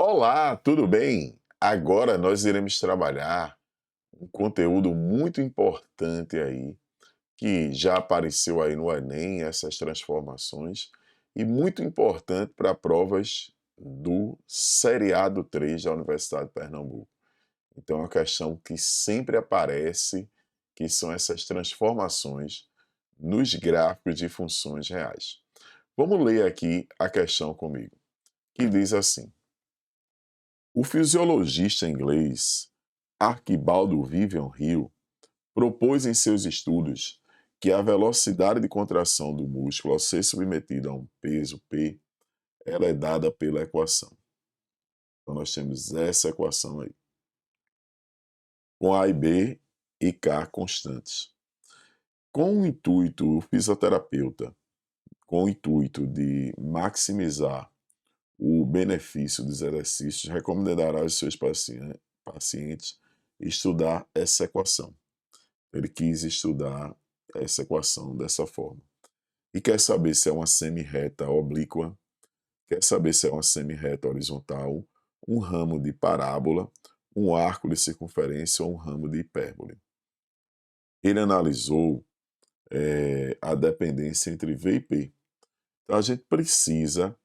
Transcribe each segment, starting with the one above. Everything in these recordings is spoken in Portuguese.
Olá, tudo bem? Agora nós iremos trabalhar um conteúdo muito importante aí, que já apareceu aí no Enem, essas transformações, e muito importante para provas do Seriado 3 da Universidade de Pernambuco. Então, é uma questão que sempre aparece, que são essas transformações nos gráficos de funções reais. Vamos ler aqui a questão comigo, que diz assim: o fisiologista inglês Arquibaldo Vivian Hill propôs em seus estudos que a velocidade de contração do músculo ao ser submetido a um peso P ela é dada pela equação. Então nós temos essa equação aí, com A e B e K constantes. Com o intuito, o fisioterapeuta, com o intuito de maximizar o benefício dos exercícios, recomendará aos seus pacientes estudar essa equação. Ele quis estudar essa equação dessa forma. E quer saber se é uma semirreta oblíqua, quer saber se é uma semirreta horizontal, um ramo de parábola, um arco de circunferência ou um ramo de hipérbole. Ele analisou a dependência entre V e P. Então a gente precisa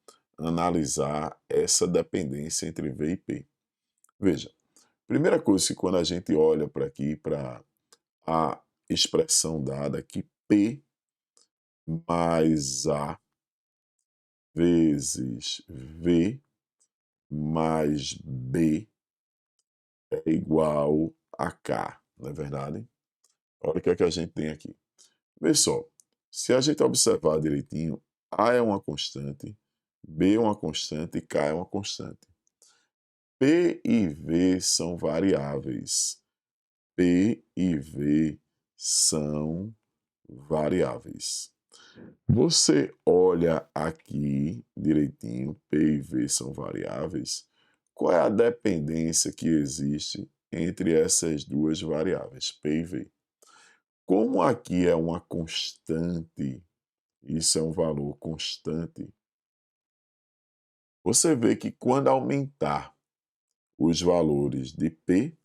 analisar essa dependência entre V e P. Veja, primeira coisa que quando a gente olha para aqui, para a expressão dada aqui, P mais A vezes V mais B é igual a K, não é verdade? Olha o que é que a gente tem aqui. Vê só, se a gente observar direitinho, A é uma constante, B é uma constante e K é uma constante. P e V são variáveis. P e V são variáveis. Você olha aqui direitinho, P e V são variáveis. Qual é a dependência que existe entre essas duas variáveis, P e V? Como aqui é uma constante, isso é um valor constante, você vê que quando aumentar os valores de P,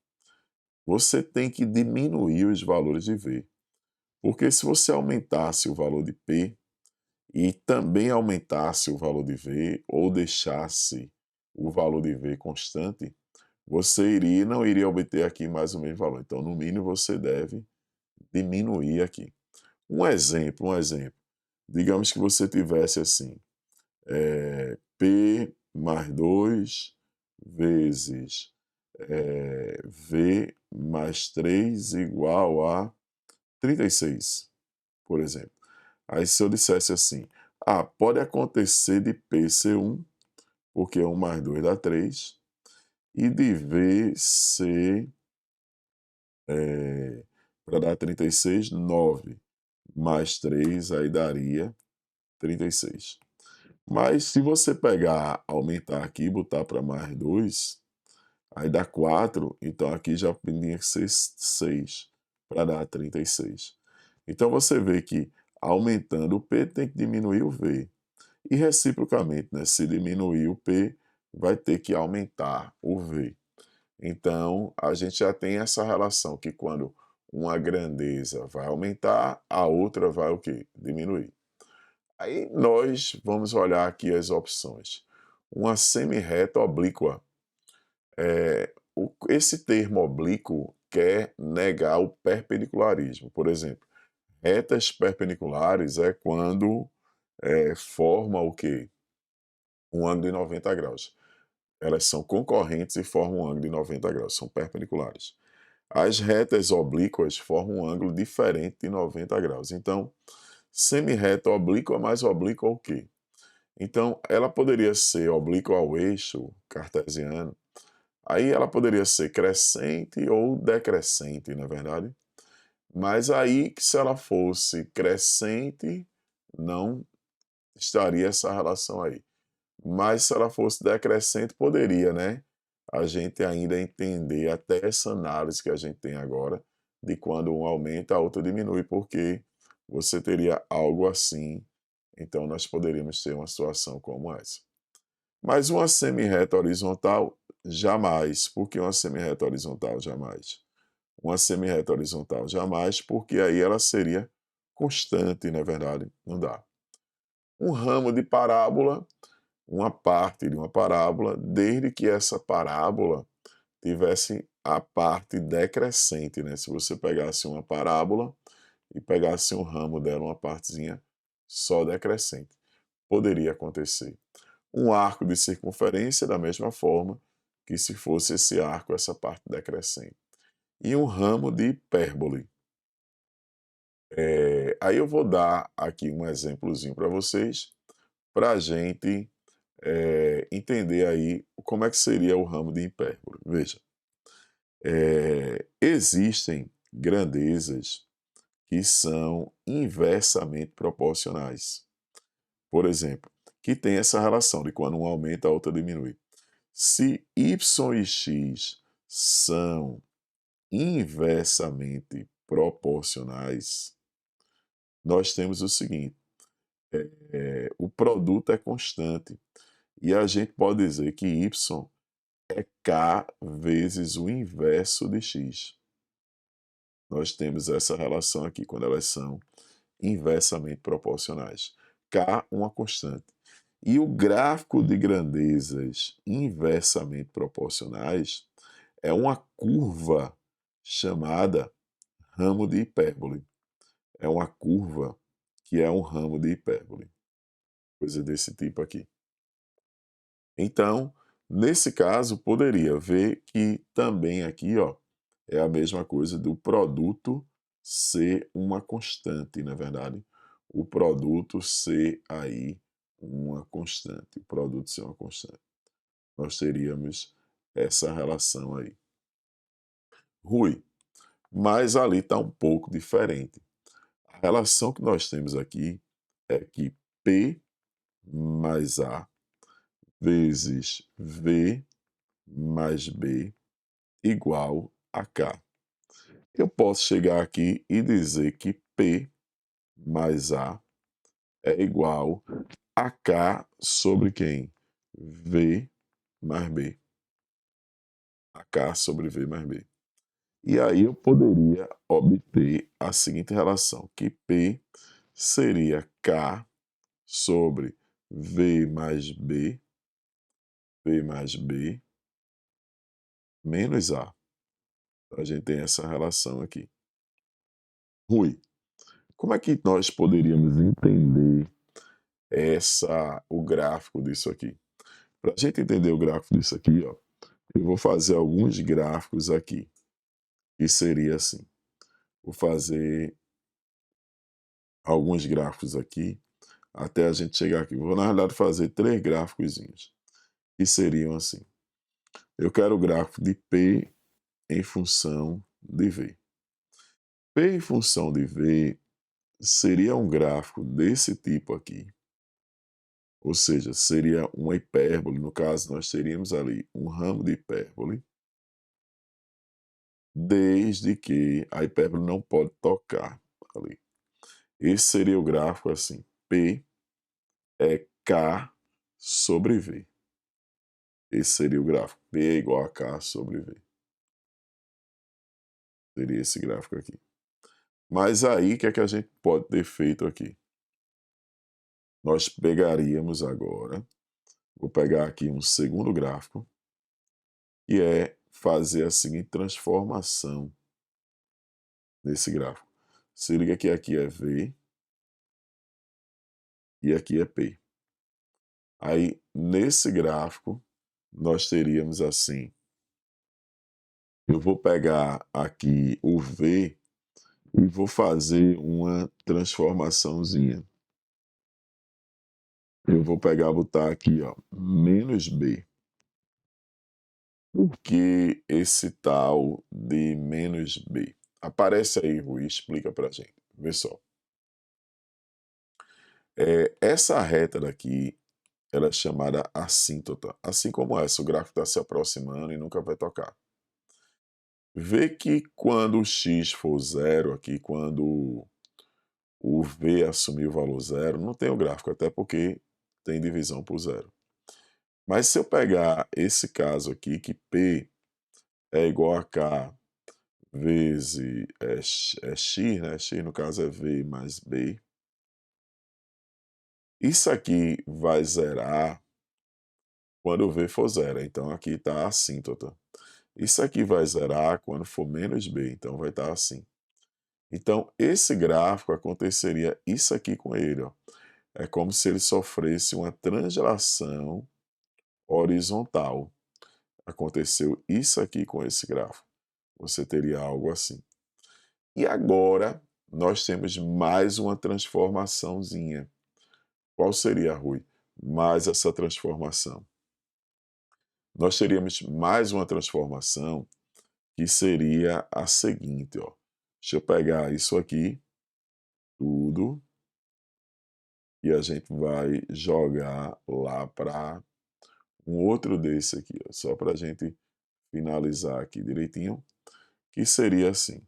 você tem que diminuir os valores de V. Porque se você aumentasse o valor de P, e também aumentasse o valor de V ou deixasse o valor de V constante, você não iria obter aqui mais o mesmo valor. Então, no mínimo, você deve diminuir aqui. Um exemplo. Digamos que você tivesse assim, P mais 2 vezes V mais 3 igual a 36, por exemplo. Aí se eu dissesse assim, pode acontecer de P ser 1, porque 1 mais 2 dá 3, e de V ser, para dar 36, 9 mais 3, aí daria 36. Mas se você pegar, aumentar aqui e botar para mais 2, aí dá 4, então aqui já tinha que ser 6 para dar 36. Então você vê que aumentando o P tem que diminuir o V. E reciprocamente, né? Se diminuir o P, vai ter que aumentar o V. Então, a gente já tem essa relação que quando uma grandeza vai aumentar, a outra vai o quê? Diminuir. Aí nós vamos olhar aqui as opções. Uma semirreta oblíqua. Esse termo oblíquo quer negar o perpendicularismo. Por exemplo, retas perpendiculares é quando forma o quê? Um ângulo de 90 graus. Elas são concorrentes e formam um ângulo de 90 graus, são perpendiculares. As retas oblíquas formam um ângulo diferente de 90 graus. Então, semirreta oblíqua mais oblíqua ao quê? Então, ela poderia ser oblíqua ao eixo cartesiano, aí ela poderia ser crescente ou decrescente, não é verdade? Mas aí, que se ela fosse crescente, não estaria essa relação aí. Mas se ela fosse decrescente, poderia, né? A gente ainda entender até essa análise que a gente tem agora, de quando um aumenta, a outra diminui, porque você teria algo assim, então nós poderíamos ter uma situação como essa. Mas uma semi-reta horizontal, jamais. Por que uma semi-reta horizontal, jamais? Uma semi-reta horizontal, jamais, porque aí ela seria constante, não é verdade? Não dá. Um ramo de parábola, uma parte de uma parábola, desde que essa parábola tivesse a parte decrescente, né? Se você pegasse uma parábola e pegasse um ramo dela, uma partezinha só decrescente, poderia acontecer. Um arco de circunferência, da mesma forma que se fosse esse arco, essa parte decrescente. E um ramo de hipérbole. Aí eu vou dar aqui um exemplozinho para vocês, para a gente entender aí como é que seria o ramo de hipérbole. Veja, existem grandezas que são inversamente proporcionais. Por exemplo, que tem essa relação de quando um aumenta, a outra diminui. Se y e x são inversamente proporcionais, nós temos o seguinte: o produto é constante e a gente pode dizer que y é k vezes o inverso de x. Nós temos essa relação aqui quando elas são inversamente proporcionais. K, uma constante. E o gráfico de grandezas inversamente proporcionais é uma curva chamada ramo de hipérbole. É uma curva que é um ramo de hipérbole. Coisa desse tipo aqui. Então, nesse caso, poderia ver que também aqui, ó, é a mesma coisa do produto ser uma constante, não é verdade? O produto ser aí uma constante. O produto ser uma constante. Nós teríamos essa relação aí. Rui, mas ali está um pouco diferente. A relação que nós temos aqui é que P mais A vezes V mais B igual a K. Eu posso chegar aqui e dizer que P mais A é igual a K sobre quem? V mais B. A K sobre V mais B. E aí eu poderia obter a seguinte relação, que P seria K sobre V mais B menos A. A gente tem essa relação aqui. Rui, como é que nós poderíamos entender o gráfico disso aqui? Para a gente entender o gráfico disso aqui, ó, eu vou fazer alguns gráficos aqui. E seria assim. Vou fazer alguns gráficos aqui até a gente chegar aqui. Vou, na realidade, fazer 3 gráficos. Que seriam assim. Eu quero o gráfico de P em função de V. P em função de V seria um gráfico desse tipo aqui. Ou seja, seria uma hipérbole. No caso, nós teríamos ali um ramo de hipérbole, desde que a hipérbole não pode tocar ali. Esse seria o gráfico assim. P é K sobre V. Esse seria o gráfico. P é igual a K sobre V. Seria esse gráfico aqui. Mas aí, o que é que a gente pode ter feito aqui? Nós pegaríamos agora, vou pegar aqui um segundo gráfico, que é fazer a seguinte transformação nesse gráfico. Se liga que aqui é V e aqui é P. Aí, nesse gráfico, nós teríamos assim, eu vou pegar aqui o V e vou fazer uma transformaçãozinha. Eu vou pegar, botar aqui, ó, menos B. Por que esse tal de menos B? Aparece aí, Rui, explica pra gente. Vê só. Essa reta daqui, ela é chamada assíntota. Assim como essa, o gráfico está se aproximando e nunca vai tocar. Vê que quando o x for zero aqui, quando o V assumir o valor zero, não tem o gráfico, até porque tem divisão por zero. Mas se eu pegar esse caso aqui, que P é igual a K vezes X, né, X no caso é V mais B, isso aqui vai zerar quando o V for zero, então aqui está a assíntota. Isso aqui vai zerar quando for menos B, então vai estar assim. Então esse gráfico aconteceria isso aqui com ele, ó. É como se ele sofresse uma translação horizontal. Aconteceu isso aqui com esse gráfico. Você teria algo assim. E agora nós temos mais uma transformaçãozinha. Qual seria, Rui? Mais essa transformação. Nós teríamos mais uma transformação que seria a seguinte, ó. Deixa eu pegar isso aqui, tudo, e a gente vai jogar lá para um outro desse aqui, ó, só para a gente finalizar aqui direitinho, que seria assim.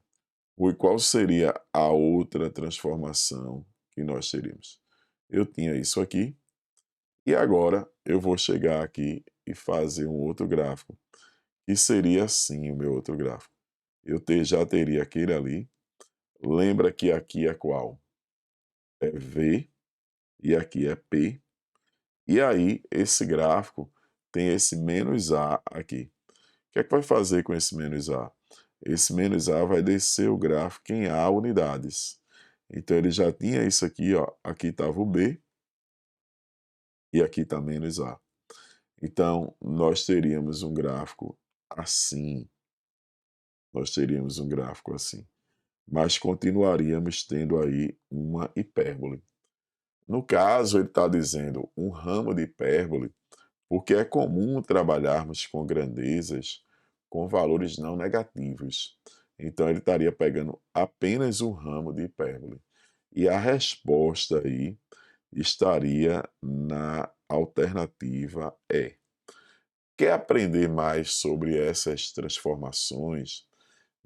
Rui, qual seria a outra transformação que nós teríamos? Eu tinha isso aqui, e agora eu vou chegar aqui e fazer um outro gráfico, que seria assim o meu outro gráfico. Já teria aquele ali. Lembra que aqui é qual? É V e aqui é P. E aí, esse gráfico tem esse menos A aqui. O que é que vai fazer com esse menos A? Esse menos A vai descer o gráfico em A unidades. Então, ele já tinha isso aqui, ó. Aqui estava o B e aqui está menos A. Então, nós teríamos um gráfico assim. Nós teríamos um gráfico assim. Mas continuaríamos tendo aí uma hipérbole. No caso, ele está dizendo um ramo de hipérbole, porque é comum trabalharmos com grandezas com valores não negativos. Então, ele estaria pegando apenas um ramo de hipérbole. E a resposta aí estaria na alternativa E. Quer aprender mais sobre essas transformações?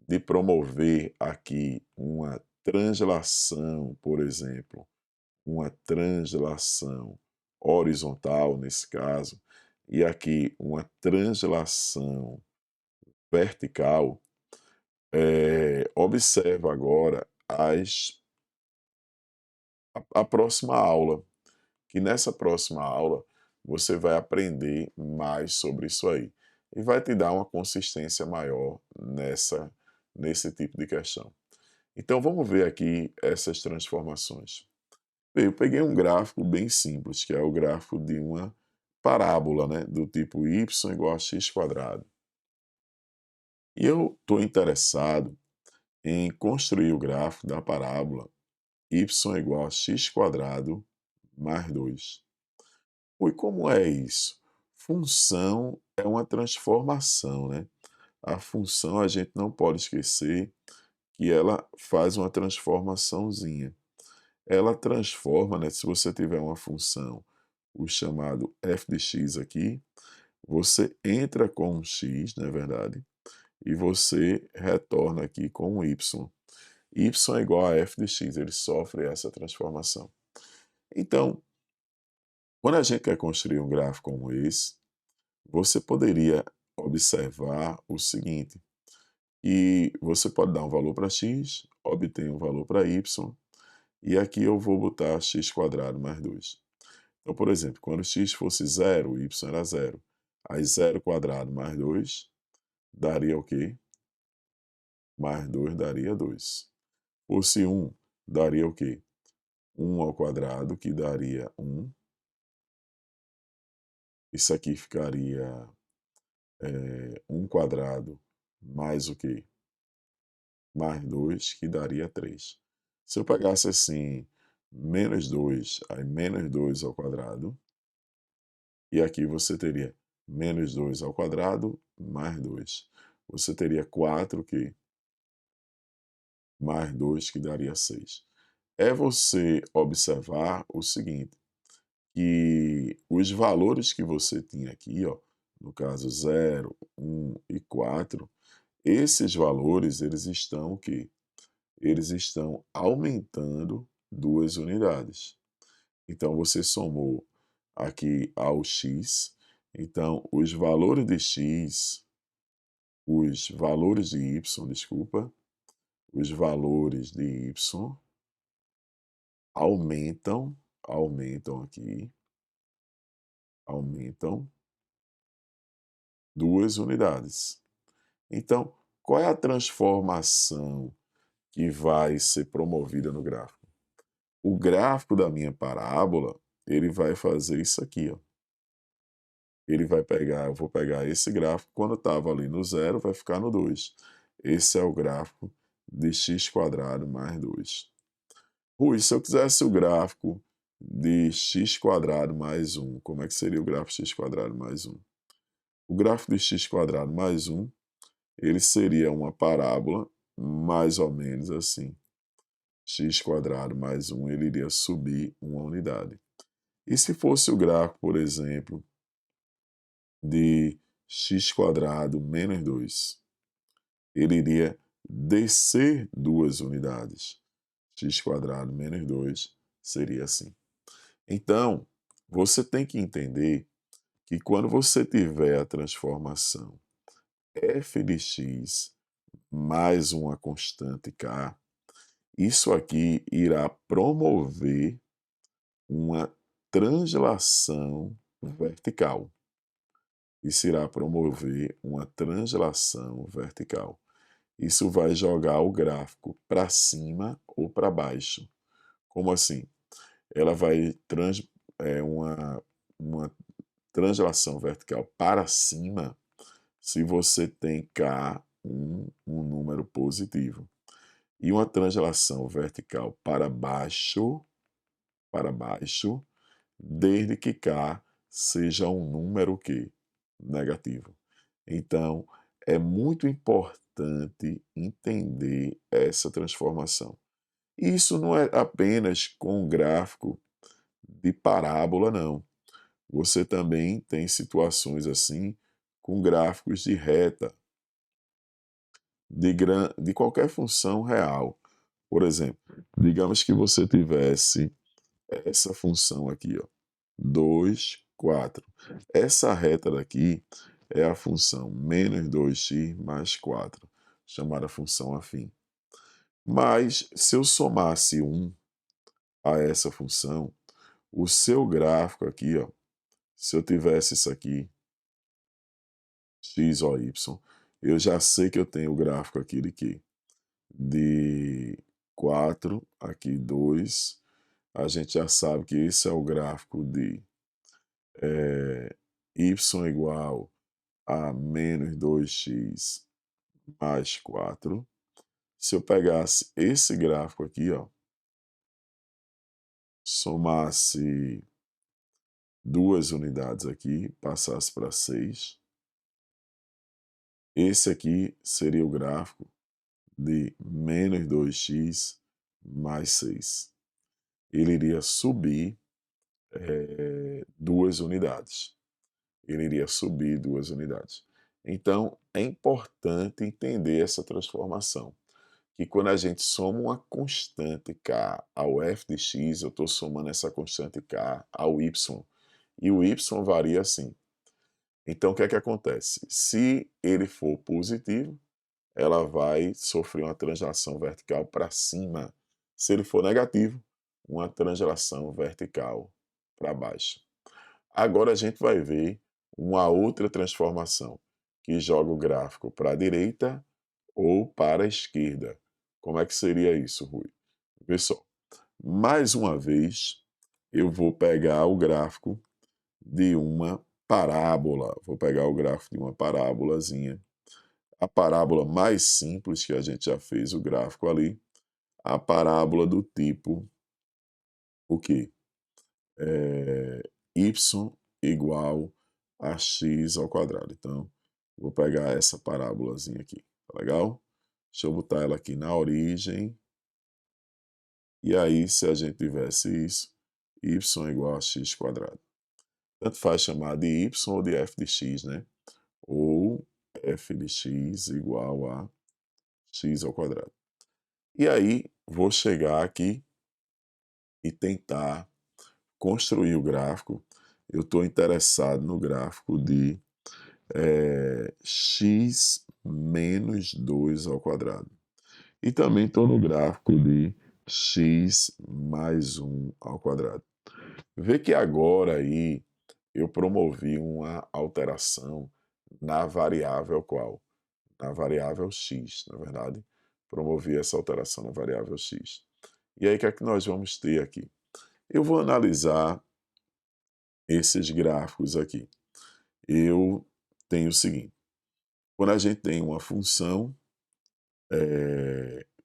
De promover aqui uma translação, por exemplo, uma translação horizontal nesse caso, e aqui uma translação vertical, observa agora a próxima aula, que nessa próxima aula você vai aprender mais sobre isso aí e vai te dar uma consistência maior nesse tipo de questão. Então vamos ver aqui essas transformações. Bem, eu peguei um gráfico bem simples, que é o gráfico de uma parábola, né, do tipo y igual a x quadrado. E eu estou interessado em construir o gráfico da parábola y igual a x quadrado mais 2. E como é isso? Função é uma transformação, né? A função a gente não pode esquecer que ela faz uma transformaçãozinha. Ela transforma, né, se você tiver uma função, o chamado f de x aqui, você entra com um x, não é verdade? E você retorna aqui com um y. Y é igual a f de x, ele sofre essa transformação. Então, quando a gente quer construir um gráfico como esse, você poderia observar o seguinte, e você pode dar um valor para x, obter um valor para y, e aqui eu vou botar x quadrado mais 2. Então, por exemplo, quando x fosse zero, y era zero. Aí zero quadrado mais 2 daria o quê? Mais 2 daria 2. Fosse 1, daria o quê? 1 ao quadrado, que daria 1. Isso aqui ficaria 1 quadrado mais o quê? Mais 2, que daria 3. Se eu pegasse assim, menos 2, aí menos 2 ao quadrado, e aqui você teria menos 2 ao quadrado, mais 2. Você teria 4 que mais 2 que daria 6. É você observar o seguinte, que os valores que você tinha aqui, ó, no caso 0, 1 e 4, esses valores eles estão o quê? Eles estão aumentando 2 unidades. Então você somou aqui ao x Então, os valores de x, os valores de y, desculpa, os valores de y aumentam aqui, aumentam 2 unidades. Então, qual é a transformação que vai ser promovida no gráfico? O gráfico da minha parábola, ele vai fazer isso aqui, ó. Ele vai pegar, eu vou pegar esse gráfico, quando estava ali no zero, vai ficar no 2. Esse é o gráfico de x² mais 2. Rui, se eu quisesse o gráfico de x² mais 1, como é que seria o gráfico de x² mais 1? O gráfico de x² mais 1, ele seria uma parábola mais ou menos assim. X² mais 1, ele iria subir uma unidade. E se fosse o gráfico, por exemplo, de x² menos 2, ele iria descer 2 unidades. X² menos 2 seria assim. Então, você tem que entender que quando você tiver a transformação f de x mais uma constante k, isso aqui irá promover uma translação vertical. Isso irá promover uma translação vertical. Isso vai jogar o gráfico para cima ou para baixo. Como assim? Ela vai uma translação vertical para cima se você tem K um número positivo. E uma translação vertical para baixo, desde que K seja um número que negativo. Então, é muito importante entender essa transformação. Isso não é apenas com gráfico de parábola, não. Você também tem situações assim com gráficos de reta, de qualquer função real. Por exemplo, digamos que você tivesse essa função aqui, ó, 2, 4. Essa reta daqui é a função menos 2x mais 4, chamada função afim. Mas se eu somasse 1 a essa função, o seu gráfico aqui, ó, se eu tivesse isso aqui, x ou y, eu já sei que eu tenho o gráfico aqui de quê? De 4, aqui 2. A gente já sabe que esse é o gráfico de y igual a menos 2x mais 4. Se eu pegasse esse gráfico aqui, ó, somasse 2 unidades aqui, passasse para 6, esse aqui seria o gráfico de menos 2x mais 6. Ele iria subir 2 unidades. Ele iria subir 2 unidades. Então, é importante entender essa transformação. Que quando a gente soma uma constante k ao f de x, eu estou somando essa constante k ao y. E o y varia assim. Então, o que é que acontece? Se ele for positivo, ela vai sofrer uma translação vertical para cima. Se ele for negativo, uma translação vertical para baixo. Agora a gente vai ver uma outra transformação, que joga o gráfico para a direita ou para a esquerda. Como é que seria isso, Rui? Vê só. Mais uma vez, eu vou pegar o gráfico de uma parábola. Vou pegar o gráfico de uma parábolazinha. A parábola mais simples que a gente já fez o gráfico ali. A parábola do tipo o quê? Y igual a x ao quadrado. Então, vou pegar essa parábolazinha aqui, tá legal? Deixa eu botar ela aqui na origem. E aí, se a gente tivesse isso, y igual a x quadrado. Tanto faz chamar de y ou de f de x, né? Ou f de x igual a x ao quadrado. E aí, vou chegar aqui e tentar construir o gráfico eu estou interessado no gráfico de x menos 2 ao quadrado. E também estou no gráfico de x mais 1 ao quadrado. Vê que agora aí eu promovi uma alteração na variável qual? Na variável x, na verdade. Promovi essa alteração na variável x. E aí, o que é que nós vamos ter aqui? Eu vou analisar esses gráficos aqui. Eu tenho o seguinte, quando a gente tem uma função,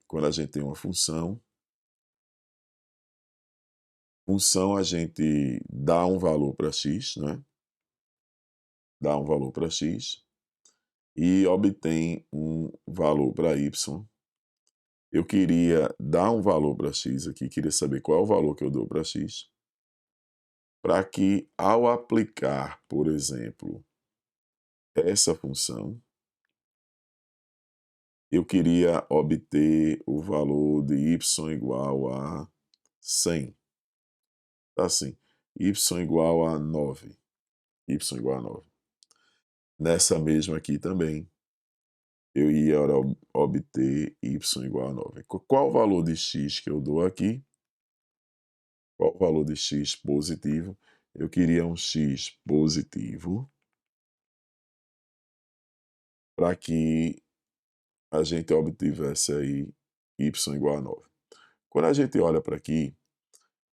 quando a gente tem uma função a gente dá um valor para x, né? Dá um valor para x e obtém um valor para y. Eu queria dar um valor para x aqui, queria saber qual é o valor que eu dou para x, para que ao aplicar, por exemplo, essa função, eu queria obter o valor de y igual a 100. Tá assim, y igual a 9. Y igual a 9. Nessa mesma aqui também, eu ia obter y igual a 9. Qual o valor de x que eu dou aqui? Qual o valor de x positivo? Eu queria um x positivo para que a gente obtivesse aí y igual a 9. Quando a gente olha para aqui,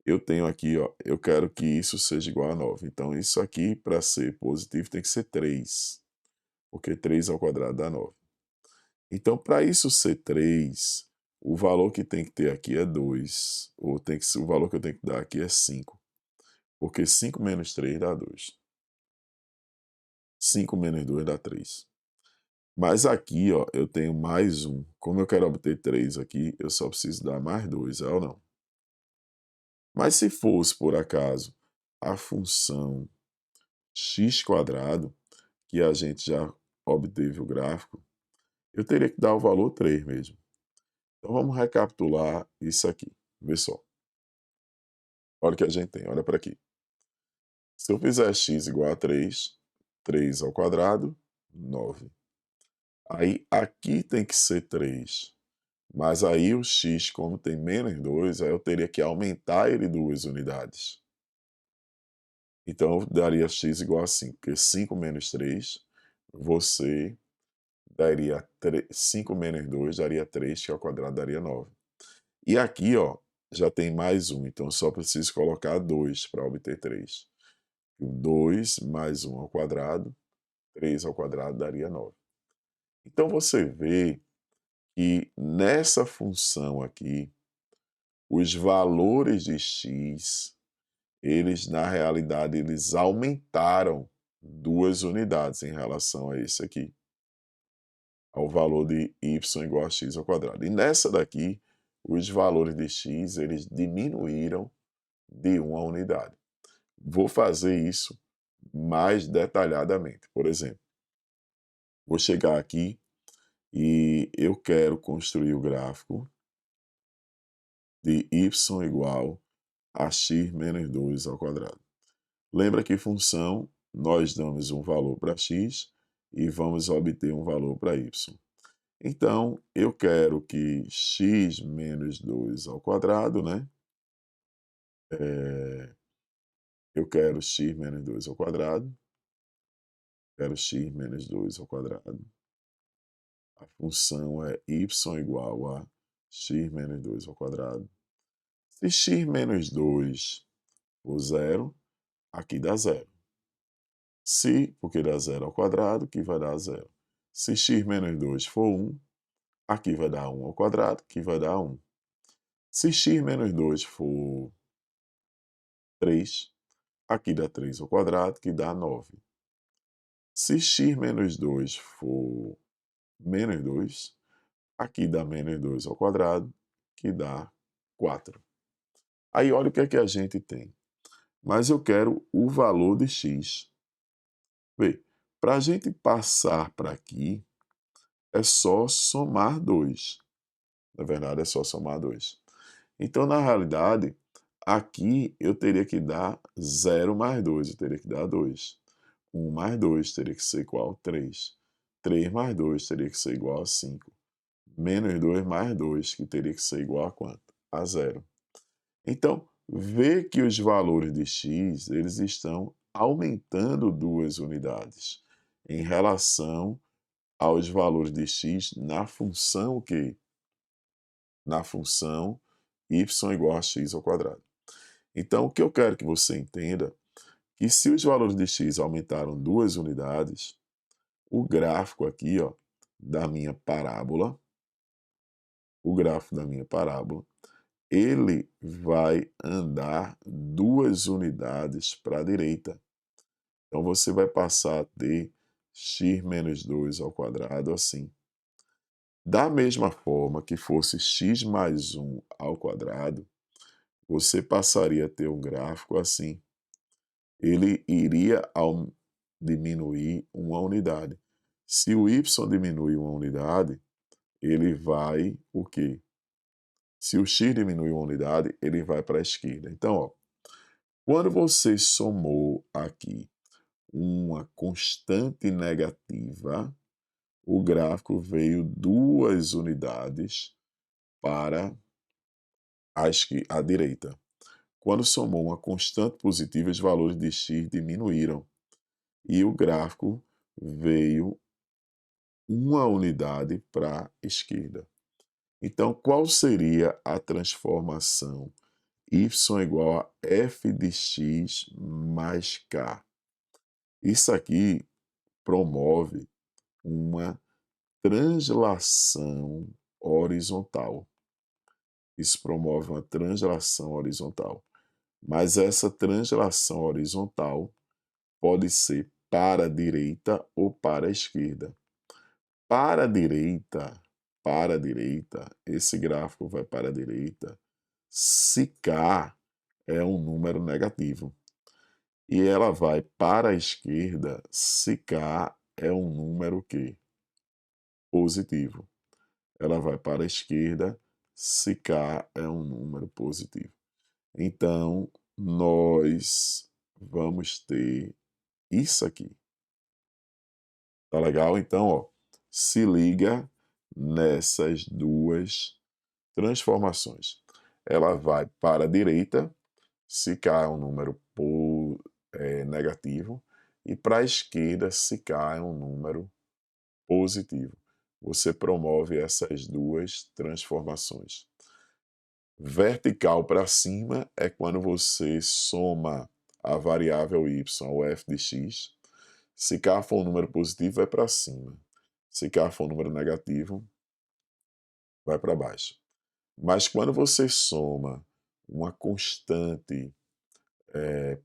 eu tenho aqui, ó, eu quero que isso seja igual a 9. Então, isso aqui, para ser positivo, tem que ser 3, porque 3 ao quadrado dá 9. Então, para isso ser 3, o valor que tem que ter aqui é 2, ou tem que ser, o valor que eu tenho que dar aqui é 5, porque 5 menos 3 dá 2. 5 menos 2 dá 3. Mas aqui, ó, eu tenho mais 1. Como eu quero obter 3 aqui, eu só preciso dar mais 2, é ou não? Mas se fosse, por acaso, a função x², que a gente já obteve o gráfico, eu teria que dar o valor 3 mesmo. Então vamos recapitular isso aqui. Vê só. Olha o que a gente tem, olha para aqui. Se eu fizer x igual a 3, 3 ao quadrado, 9. Aí aqui tem que ser 3. Mas aí o x, como tem menos 2, aí eu teria que aumentar ele 2 unidades. Então eu daria x igual a 5, porque 5 menos 3, você daria 5 menos 2 daria 3, que ao quadrado daria 9. E aqui, ó, já tem mais 1, então eu só preciso colocar 2 para obter 3. 2 mais 1 ao quadrado, 3 ao quadrado daria 9. Então você vê que nessa função aqui, os valores de x, eles na realidade eles aumentaram 2 unidades em relação a esse aqui, ao valor de y igual a x ao quadrado. E nessa daqui, os valores de x eles diminuíram de 1 unidade. Vou fazer isso mais detalhadamente. Por exemplo, vou chegar aqui e eu quero construir o gráfico de y igual a x menos 2 ao quadrado. Lembra que função, nós damos um valor para x e vamos obter um valor para y. Então, eu quero que x menos 2 ao quadrado, né? Eu quero x menos 2 ao quadrado. Quero x menos 2 ao quadrado. A função é y igual a x menos 2 ao quadrado. Se x menos 2 for 0, aqui dá 0. Se, porque dá 0 ao quadrado, que vai dar 0. Se x menos 2 for 1, aqui vai dar 1 ao quadrado, que vai dar 1. Se x menos 2 for 3, aqui dá 3 ao quadrado, que dá 9. Se x menos 2 for menos 2, aqui dá menos 2 ao quadrado, que dá 4. Aí olha o que é que a gente tem. Mas eu quero o valor de x. Vê, para a gente passar para aqui, é só somar 2. Na verdade, é só somar 2. Então, na realidade, Aqui eu teria que dar 0 mais 2, eu teria que dar 2. 1 mais 2 teria que ser igual a 3. 3 mais 2 teria que ser igual a 5. Menos 2 mais 2, que teria que ser igual a quanto? A 0. Então, vê que os valores de x, eles estão aumentando 2 unidades em relação aos valores de x na função que? Na função y igual a x ao quadrado. Então, o que eu quero que você entenda que se os valores de x aumentaram 2 unidades, o gráfico aqui, ó, da minha parábola, o gráfico da minha parábola, ele vai andar 2 unidades para a direita. Então, você vai passar a ter x menos 2 ao quadrado assim. Da mesma forma que fosse x mais 1 ao quadrado, você passaria a ter um gráfico assim. Ele iria diminuir uma unidade. Se o y diminui uma unidade, ele vai o quê? Se o x diminui uma unidade, ele vai para a esquerda. Então, ó, quando você somou aqui uma constante negativa, o gráfico veio 2 unidades para a direita. Quando somou uma constante positiva, os valores de x diminuíram e o gráfico veio uma unidade para a esquerda. Então, qual seria a transformação y igual a f de x mais k? Isso aqui promove uma translação horizontal. Isso promove uma translação horizontal. Mas essa translação horizontal pode ser para a direita ou para a esquerda. Para a direita, esse gráfico vai para a direita se k é um número negativo. E ela vai para a esquerda se k é um número que? Positivo. Ela vai para a esquerda se k é um número positivo. Então, nós vamos ter isso aqui. Tá legal? Então, ó, se liga nessas duas transformações. Ela vai para a direita, se k é um número negativo, e para a esquerda, se k é um número positivo. Você promove essas duas transformações. Vertical para cima é quando você soma a variável y ao f de x. Se k for um número positivo, vai para cima. Se k for um número negativo, vai para baixo. Mas quando você soma uma constante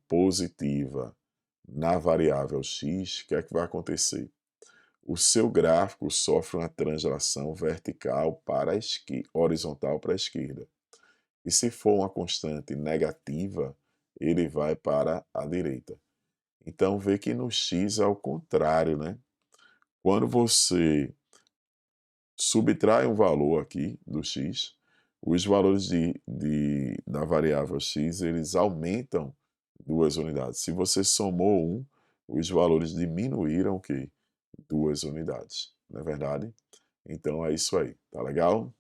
positiva na variável x, o que é que vai acontecer? O seu gráfico sofre uma translação vertical para a esquerda, horizontal para a esquerda. E se for uma constante negativa, ele vai para a direita. Então, vê que no x é o contrário, né? Quando você subtrai um valor aqui do x, os valores da variável x, eles aumentam 2 unidades. Se você somou 1, os valores diminuíram o quê? 2 unidades, não é verdade? Então é isso aí, tá legal?